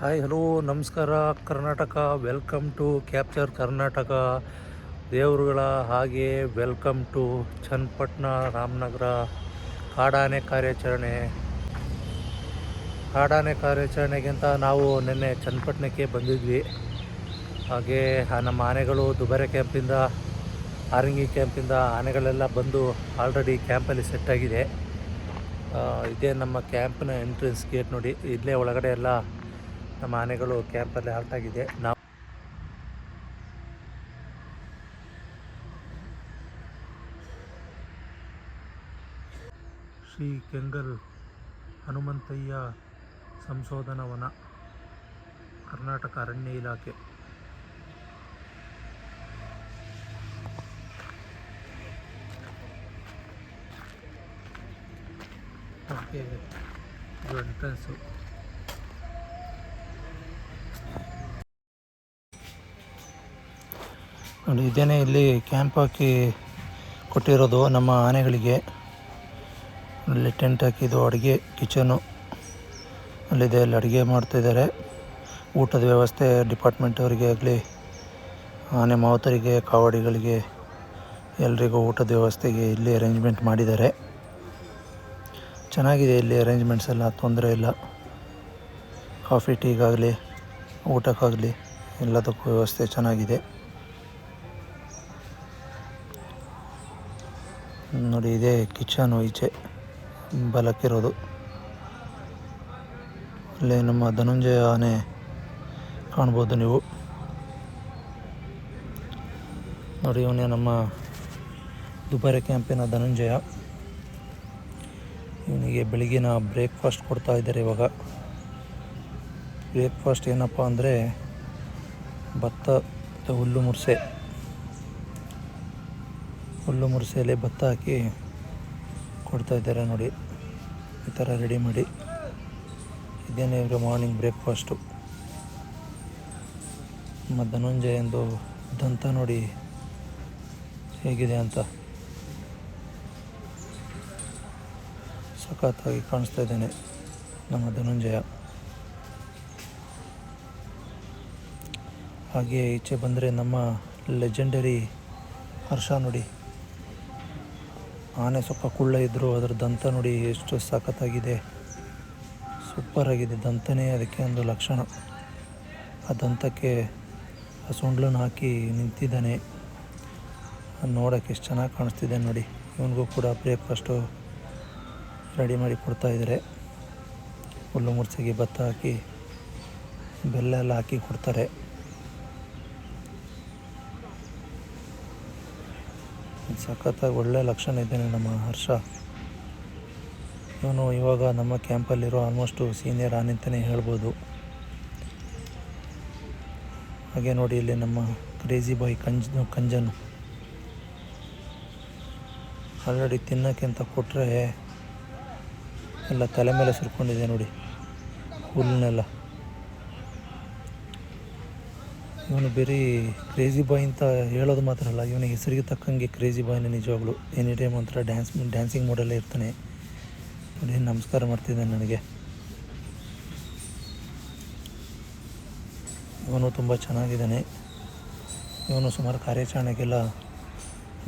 Hi hello ನಮಸ್ಕಾರ Karnataka. Welcome to capture Karnataka. ದೇವರುಗಳ ಹಾಗೆ ವೆಲ್ಕಮ್ ಟು ಚನ್ನಪಟ್ಟಣ ರಾಮನಗರ ಕಾಡಾನೆ ಕಾರ್ಯಾಚರಣೆಗಿಂತ ನಾವು ನಿನ್ನೆ ಚನ್ನಪಟ್ಟಣಕ್ಕೆ ಬಂದಿದ್ವಿ. ಹಾಗೆ ನಮ್ಮ ಆನೆಗಳು ದುಬಾರೆ ಕ್ಯಾಂಪಿಂದ ಆರಂಗಿ ಕ್ಯಾಂಪಿಂದ ಆನೆಗಳೆಲ್ಲ ಬಂದು ಆಲ್ರೆಡಿ ಕ್ಯಾಂಪಲ್ಲಿ ಸೆಟ್ಟಾಗಿದೆ. ಇದೇ ನಮ್ಮ ಕ್ಯಾಂಪ್ನ ಎಂಟ್ರೆನ್ಸ್ ಗೇಟ್ ನೋಡಿ. ಇಲ್ಲೇ ಒಳಗಡೆ ಎಲ್ಲ ನಮ್ಮ ಆನೆಗಳು ಕ್ಯಾಂಪಲ್ಲಿ ಹಾಲ್ಟಾಗಿದೆ. ನಾವು ಶ್ರೀ ಕೆಂಗಲ್ ಹನುಮಂತಯ್ಯ ಸಂಶೋಧನಾ ವನ, ಕರ್ನಾಟಕ ಅರಣ್ಯ ಇಲಾಖೆ. ಓಕೆ, ಇದು ಎಂಟ್ರೆನ್ಸು. ನೋಡಿ, ಇದೇನೆ ಇಲ್ಲಿ ಕ್ಯಾಂಪ್ ಹಾಕಿ ಕೊಟ್ಟಿರೋದು ನಮ್ಮ ಆನೆಗಳಿಗೆ. ಅಲ್ಲಿ ಟೆಂಟ್ ಹಾಕಿದ್ದು ಅಡುಗೆ ಕಿಚನು ಅಲ್ಲಿದೆ. ಅಲ್ಲಿ ಅಡುಗೆ ಮಾಡ್ತಾಯಿದ್ದಾರೆ. ಊಟದ ವ್ಯವಸ್ಥೆ ಡಿಪಾರ್ಟ್ಮೆಂಟ್ ಅವರಿಗೆ ಆಗಲಿ, ಆನೆ ಮಾವುತರಿಗೆ, ಕಾವಡಿಗಳಿಗೆ ಎಲ್ರಿಗೂ ಊಟದ ವ್ಯವಸ್ಥೆಗೆ ಇಲ್ಲಿ ಅರೇಂಜ್ಮೆಂಟ್ ಮಾಡಿದ್ದಾರೆ. ಚೆನ್ನಾಗಿದೆ ಇಲ್ಲಿ ಅರೇಂಜ್ಮೆಂಟ್ಸ್ ಎಲ್ಲ, ತೊಂದರೆ ಇಲ್ಲ. ಕಾಫಿ ಟೀಗಾಗಲಿ ಊಟಕ್ಕಾಗಲಿ ಎಲ್ಲದಕ್ಕೂ ವ್ಯವಸ್ಥೆ ಚೆನ್ನಾಗಿದೆ. ನೋಡಿ, ಇದೇ ಕಿಚನು ಈಚೆ ಬಲಕ್ಕಿರೋದು. ಅಲ್ಲಿ ನಮ್ಮ ಧನುಂಜಯ ಆನೆ ಕಾಣ್ಬೋದು ನೀವು. ನೋಡಿ, ಇವನೇ ನಮ್ಮ ದುಬಾರೆ ಕ್ಯಾಂಪಿನ ಧನುಂಜಯ. ಇವನಿಗೆ ಬೆಳಗಿನ ಬ್ರೇಕ್ಫಾಸ್ಟ್ ಕೊಡ್ತಾ ಇದ್ದಾರೆ ಇವಾಗ. ಬ್ರೇಕ್ಫಾಸ್ಟ್ ಏನಪ್ಪ ಅಂದರೆ ಭತ್ತ ಮತ್ತು ಹುಲ್ಲು ಮುರ್ಸೆಯಲ್ಲಿ ಭತ್ತ ಹಾಕಿ ಕೊಡ್ತಾಯಿದ್ದಾರೆ ನೋಡಿ. ಈ ಥರ ರೆಡಿ ಮಾಡಿ. ಇದೇನೇ ಇವರು ಮಾರ್ನಿಂಗ್ ಬ್ರೇಕ್ಫಾಸ್ಟು. ನಮ್ಮ ಧನುಂಜಯಂದು ದಂತ ನೋಡಿ ಹೇಗಿದೆ ಅಂತ. ಸಖತ್ತಾಗಿ ಕಾಣಿಸ್ತಾ ಇದ್ದೇನೆ ನಮ್ಮ ಧನುಂಜಯ. ಹಾಗೆ ಈಚೆ ಬಂದರೆ ನಮ್ಮ ಲೆಜೆಂಡರಿ ಹರ್ಷ ನೋಡಿ. ಆನೆ ಸ್ವಲ್ಪ ಕುಳ್ಳ ಇದ್ದರೂ ಅದರ ದಂತ ನೋಡಿ ಎಷ್ಟು ಸಖತ್ತಾಗಿದೆ, ಸೂಪರಾಗಿದೆ. ದಂತನೇ ಅದಕ್ಕೆ ಒಂದು ಲಕ್ಷಣ. ಆ ದಂತಕ್ಕೆ ಆ ಸೊಂಡ್ಲನ್ನು ಹಾಕಿ ನಿಂತಿದ್ದಾನೆ. ನೋಡೋಕ್ಕೆ ಎಷ್ಟು ಚೆನ್ನಾಗಿ ಕಾಣಿಸ್ತಿದೆ ನೋಡಿ. ಇವನಿಗೂ ಕೂಡ ಬ್ರೇಕ್ಫಾಸ್ಟು ರೆಡಿ ಮಾಡಿ ಕೊಡ್ತಾಯಿದ್ದಾರೆ. ಹುಲ್ಲು ಮುರ್ಸಿಗೆ ಭತ್ತ ಹಾಕಿ ಬೆಲ್ಲ ಎಲ್ಲ ಹಾಕಿ ಕೊಡ್ತಾರೆ. ಸಖತ್ತಾಗಿ ಒಳ್ಳೆ ಲಕ್ಷಣ ಇದ್ದಾನೆ ನಮ್ಮ ಹರ್ಷ. ಇವನು ಇವಾಗ ನಮ್ಮ ಕ್ಯಾಂಪಲ್ಲಿರೋ ಆಲ್ಮೋಸ್ಟು ಸೀನಿಯರ್ ಆನೆ ಅಂತಲೇ ಹೇಳ್ಬೋದು. ಹಾಗೆ ನೋಡಿ, ಇಲ್ಲಿ ನಮ್ಮ ಕ್ರೇಜಿ ಬಾಯ್ ಕಂಜನು ಆಲ್ರೆಡಿ ತಿನ್ನೋಕ್ಕೆ ಅಂತ ಕೊಟ್ಟರೆ ಎಲ್ಲ ತಲೆ ಮೇಲೆ ಸುರ್ಕೊಂಡಿದೆ ನೋಡಿ ಹುಲ್ಲನ್ನೆಲ್ಲ. ಇವನು ಬರೀ ಕ್ರೇಜಿ ಬಾಯ್ ಅಂತ ಹೇಳೋದು ಮಾತ್ರ ಅಲ್ಲ, ಇವನಿಗೆ ಹೆಸರಿಗೆ ತಕ್ಕಂಗೆ ಕ್ರೇಜಿ ಬಾಯ್ನ ನಿಜವಾಗ್ಲು. ಎನಿ ಟೈಮ್ ಒಂಥರ ಡ್ಯಾನ್ಸಿಂಗ್ ಮೋಡಲ್ಲೇ ಇರ್ತಾನೆ ನೋಡಿ. ನಮಸ್ಕಾರ ಮಾಡ್ತಿದ್ದಾನೆ ನನಗೆ. ಇವನು ತುಂಬ ಚೆನ್ನಾಗಿದ್ದಾನೆ. ಇವನು ಸುಮಾರು ಕಾರ್ಯಾಚರಣೆಗೆಲ್ಲ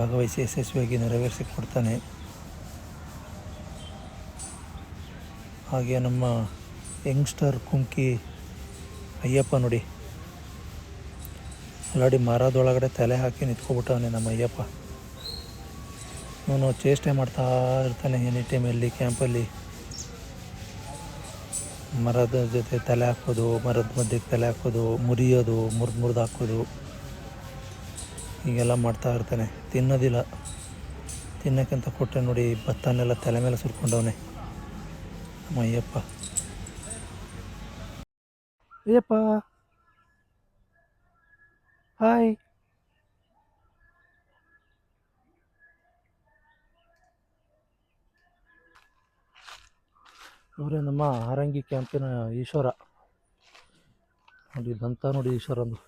ಭಾಗವಹಿಸಿ ಯಶಸ್ವಿಯಾಗಿ ನೆರವೇರಿಸಿ ಕೊಡ್ತಾನೆ. ಹಾಗೆ ನಮ್ಮ ಯಂಗ್ಸ್ಟರ್ ಕುಮ್ಕಿ ಅಯ್ಯಪ್ಪ ನೋಡಿ, ಆಲ್ರೆಡಿ ಮರದೊಳಗಡೆ ತಲೆ ಹಾಕಿ ನಿಂತ್ಕೊಬಿಟ್ಟವನೆ ನಮ್ಮ ಅಯ್ಯಪ್ಪ. ಇವನು ಚೇಷ್ಟೆ ಮಾಡ್ತಾ ಇರ್ತಾನೆ ಎನಿ ಟೈಮ್ ಎಲ್ಲಿ ಕ್ಯಾಂಪಲ್ಲಿ. ಮರದ ಜೊತೆ ತಲೆ ಹಾಕೋದು, ಮರದ ಮಧ್ಯಕ್ಕೆ ತಲೆ ಹಾಕೋದು, ಮುರಿಯೋದು, ಮುರಿದು ಹಾಕೋದು, ಹೀಗೆಲ್ಲ ಮಾಡ್ತಾ ಇರ್ತಾನೆ. ತಿನ್ನೋದಿಲ್ಲ. ತಿನ್ನೋಕ್ಕಿಂತ ಕೊಟ್ಟರೆ ನೋಡಿ ಭತ್ತನೆಲ್ಲ ತಲೆ ಮೇಲೆ ಸುರ್ಕೊಂಡವನೆ ನಮ್ಮ ಅಯ್ಯಪ್ಪ. ಅಯ್ಯಪ್ಪ ಹಾಯ್. ಅವರೇ ನಮ್ಮ ಆರಂಗಿ ಕ್ಯಾಂಪಿನ ಈಶ್ವರ ನೋಡಿ. ದಂತ ನೋಡಿ ಈಶ್ವರಂದು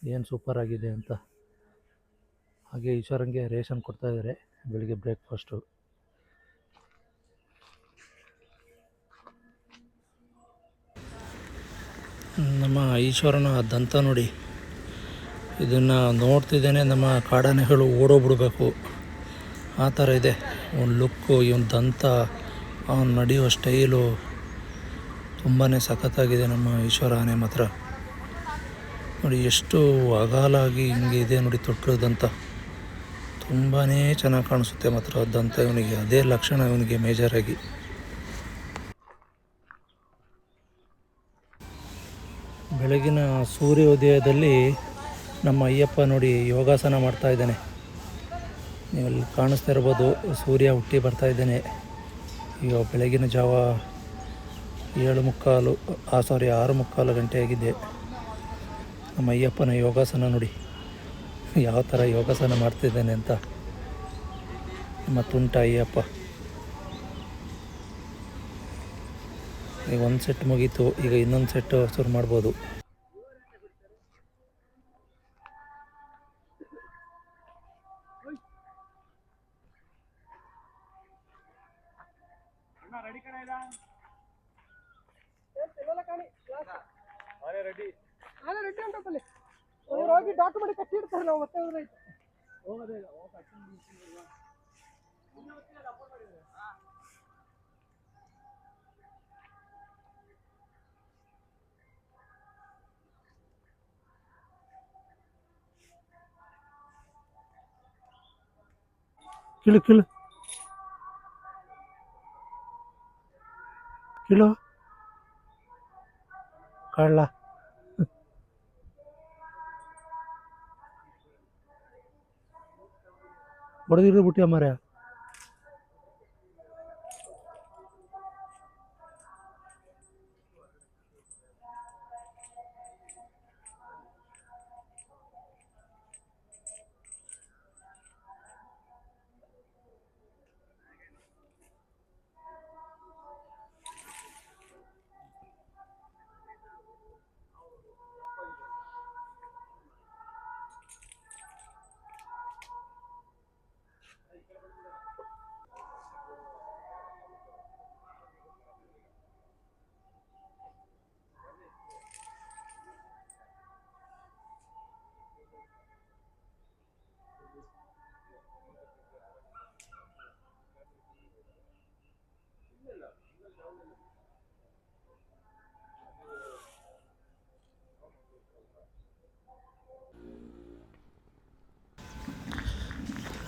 ಏನು ಸೂಪರ್ ಆಗಿದೆ ಅಂತ. ಹಾಗೆ ಈಶ್ವರಂಗೆ ರೇಷನ್ ಕೊಡ್ತಾಯಿದ್ದಾರೆ ಬೆಳಿಗ್ಗೆ ಬ್ರೇಕ್ಫಾಸ್ಟು. ನಮ್ಮ ಈಶ್ವರನ ದಂತ ನೋಡಿ, ಇದನ್ನು ನೋಡ್ತಿದ್ದೇನೆ ನಮ್ಮ ಕಾಡಾನೆಗಳು ಓಡೋಗ್ಬಿಡ್ಬೇಕು ಆ ಥರ ಇದೆ ಒಂದು ಲುಕ್ಕು. ಇವನ ದಂತ, ಅವನು ನಡೆಯೋ ಸ್ಟೈಲು ತುಂಬಾ ಸಖತ್ತಾಗಿದೆ ನಮ್ಮ ಈಶ್ವರ ಆನೆ ಮಾತ್ರ. ನೋಡಿ ಎಷ್ಟು ಅಗಾಲಾಗಿ ಹಿಂಗೆ ಇದೆ ನೋಡಿ ತೊಟ್ಲು ದಂತ, ತುಂಬಾ ಚೆನ್ನಾಗಿ ಕಾಣಿಸುತ್ತೆ ಮಾತ್ರ ದಂತ ಇವನಿಗೆ. ಅದೇ ಲಕ್ಷಣ ಇವನಿಗೆ ಮೇಜರಾಗಿ. ಬೆಳಗಿನ ಸೂರ್ಯೋದಯದಲ್ಲಿ ನಮ್ಮ ಅಯ್ಯಪ್ಪ ನೋಡಿ ಯೋಗಾಸನ ಮಾಡ್ತಾ ಇದ್ದಾನೆ. ನೀವಲ್ಲಿ ಕಾಣಿಸ್ತಾ ಇರ್ಬೋದು, ಸೂರ್ಯ ಹುಟ್ಟಿ ಬರ್ತಾ ಇದ್ದಾನೆ. ಈಗ ಬೆಳಗಿನ ಜಾವ 6:15 ಗಂಟೆ ಆಗಿದೆ. ನಮ್ಮ ಅಯ್ಯಪ್ಪನ ಯೋಗಾಸನ ನೋಡಿ ಯಾವ ಥರ ಯೋಗಾಸನ ಮಾಡ್ತಿದ್ದಾನೆ ಅಂತ. ನಮ್ಮ ತುಂಟ ಅಯ್ಯಪ್ಪ. ಈಗ ಒಂದು ಸೆಟ್ ಮುಗೀತು, ಈಗ ಇನ್ನೊಂದು ಸೆಟ್ ಶುರು ಮಾಡ್ಬೋದು. ಹೋಗಿ ಡಾಕ್ಯುಮೆಂಟ್ ಕಟ್ಟಿರ್ತಾರೆ ನಾವು ಮತ್ತೆ ಕಿಳು ಕಿಳು ಕಿಳು ಕಳ್ಳ. ಹೊಡೆದಿರೋ ಬಿಟ್ಟಿ ಅಮ್ಮಾರ.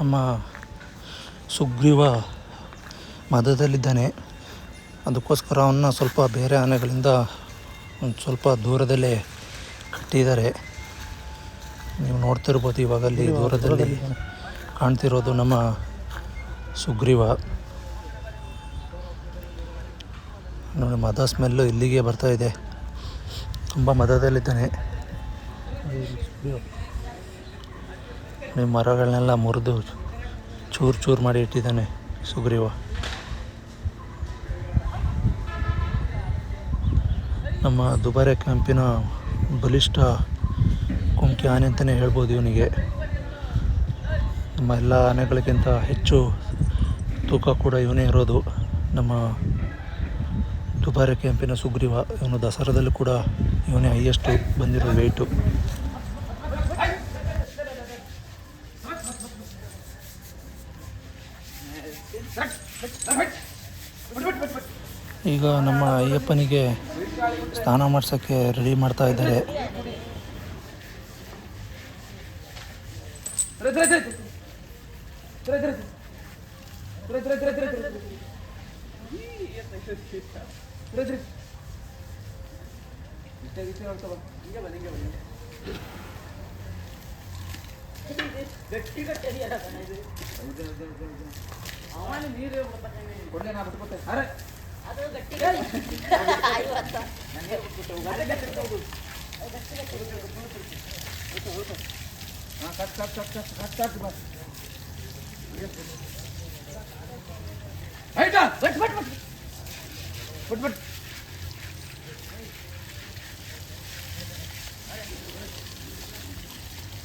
ನಮ್ಮ ಸುಗ್ರೀವ ಮದದಲ್ಲಿದ್ದಾನೆ, ಅದಕ್ಕೋಸ್ಕರ ಅವನ್ನ ಸ್ವಲ್ಪ ಬೇರೆ ಆನೆಗಳಿಂದ ಒಂದು ಸ್ವಲ್ಪ ದೂರದಲ್ಲೇ ಕಟ್ಟಿದ್ದಾರೆ. ನೀವು ನೋಡ್ತಿರ್ಬೋದು ಇವಾಗಲ್ಲಿ ದೂರದಲ್ಲಿ ಕಾಣ್ತಿರೋದು ನಮ್ಮ ಸುಗ್ರೀವ. ನೋಡಿ ಮದ ಸ್ಮೆಲ್ಲು ಇಲ್ಲಿಗೆ ಬರ್ತಾ ಇದೆ, ತುಂಬ ಮದದಲ್ಲಿದ್ದಾನೆ. ಮರಗಳನ್ನೆಲ್ಲ ಮುರಿದು ಚೂರು ಮಾಡಿ ಇಟ್ಟಿದ್ದಾನೆ ಸುಗ್ರೀವ. ನಮ್ಮ ದುಬಾರೆ ಕ್ಯಾಂಪಿನ ಬಲಿಷ್ಠ ಕುಮ್ಕಿ ಆನೆ ಅಂತಲೇ ಹೇಳ್ಬೋದು ಇವನಿಗೆ. ನಮ್ಮ ಎಲ್ಲ ಆನೆಗಳಿಗಿಂತ ಹೆಚ್ಚು ತೂಕ ಕೂಡ ಇವನೇ ಇರೋದು ನಮ್ಮ ದುಬಾರೆ ಕ್ಯಾಂಪಿನ ಸುಗ್ರೀವ. ಇವನು ದಸರಾದಲ್ಲೂ ಕೂಡ ಇವನೇ ಹೈಯೆಸ್ಟು ಬಂದಿರೋ ವೆಯ್ಟು. ಈಗ ನಮ್ಮ ಅಯ್ಯಪ್ಪನಿಗೆ ಸ್ನಾನ ಮಾಡ್ಸೋಕ್ಕೆ ರೆಡಿ ಮಾಡ್ತಾ ಇದ್ದಾರೆ.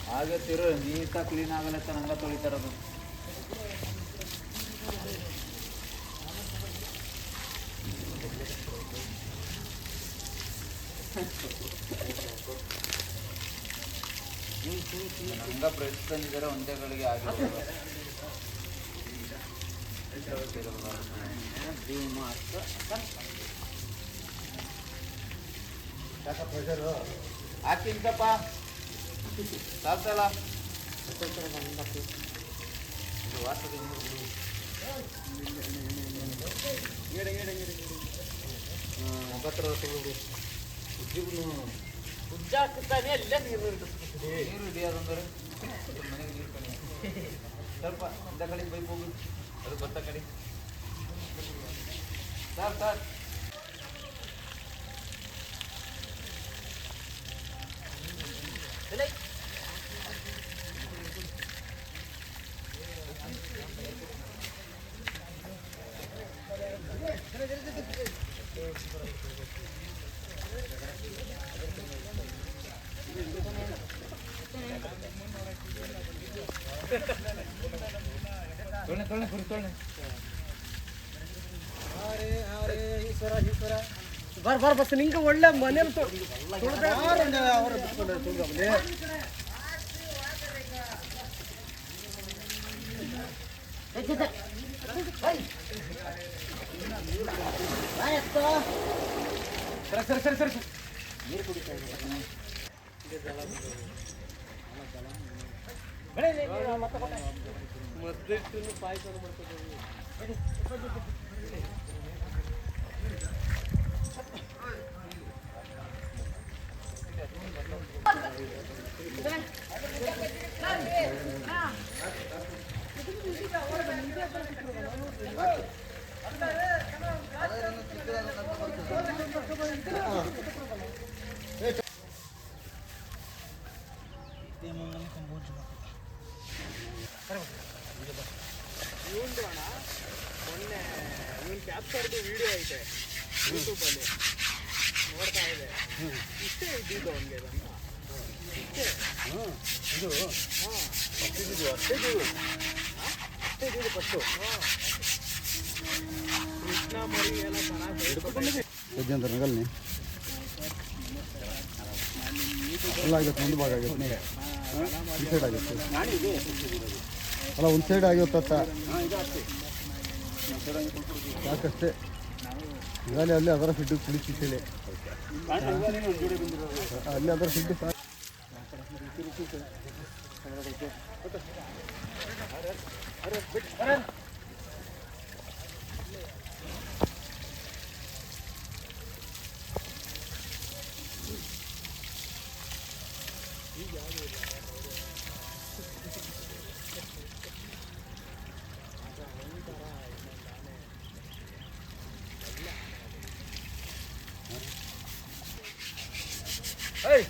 ಹಾಗೆ ತಿರು ನೀಟಾಗಿ ಕ್ಲೀನ್ ಆಗಲ್ಲ ನಂಗೆ ತೊಳಿತಾರದು. ಹಂಗ ಬ್ರೆಡ್ ತಂದಿದ್ದಾರೆ ಒಂದೇ ಗಳಿಗೆ ಆಗಿರೋದು ಹಾಕಿಂತಪ್ಪ ಸಾಲ್ಸಲ್ಲ ನೀರು ಹಿಡಿಯೋದಂದ್ರೆ ಮನೆಗೆ ನೀರು ಕಣಿ ಸ್ವಲ್ಪ ಇಂದ ಕಡೆ ಬೈಕ್ ಹೋಗಿ ಅದು ಭತ್ತ ಕಡೆ ಸರ್ ತೊಳೆ ಪುರಿ ತೊಳೆ ಬರ್ ಬಸ್ ನಿಂಗೆ ಒಳ್ಳೆ ಮನೇಲಿ ಸರಿ ನೀರು ಕುಡಿತಾ ಮದ್ದಿಟ್ಟು ಪಾಯಸ ಮಾಡ್ತಾರೆ ಮೊನ್ನೆ ಇವನ್ ಕ್ಯಾಪ್ಚರ್ದು ವಿಡಿಯೋ ಐತೆ ಯೂಟ್ಯೂಬಲ್ಲಿ ನೋಡ್ತಾ ಇದೆ ಇಷ್ಟೇ ಇದ್ದಿದ್ದು ಅವನಿಗೆ ಇಷ್ಟೇ ಇದು ಅಷ್ಟೇ ಇದ್ದಿದ್ದು ಫಸ್ಟು ಕೃಷ್ಣ ಮರಿ ಎಲ್ಲ ಚೆನ್ನಾಗಿ ಯಜ್ಞಂತ ನಗಲ್ನಿ ಎಲ್ಲ ಆಗುತ್ತೆ ಒಂದು ಭಾಗ ಆಗುತ್ತೆ ಒಂದು ಸೈಡ್ ಆಗುತ್ತೆ ಅಲ್ಲ ಒಂದು ಸೈಡ್ ಆಗಿರುತ್ತ ಸಾಕಷ್ಟೇ ಈಗಾಗಲೇ ಅಲ್ಲಿ ಅದರ ಫಿಡ್ಡು ಕುಳಿತಿದ್ದೇನೆ ಅಲ್ಲಿ ಅದರ ಫಿಡ್ಡು ಸಾಕು Hey!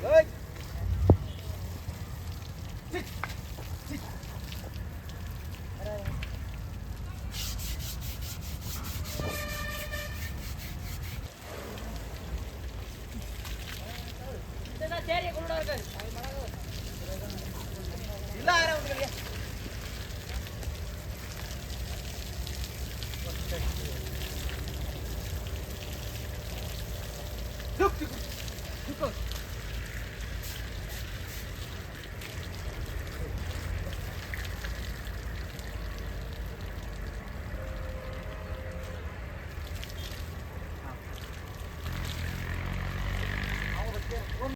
Hey!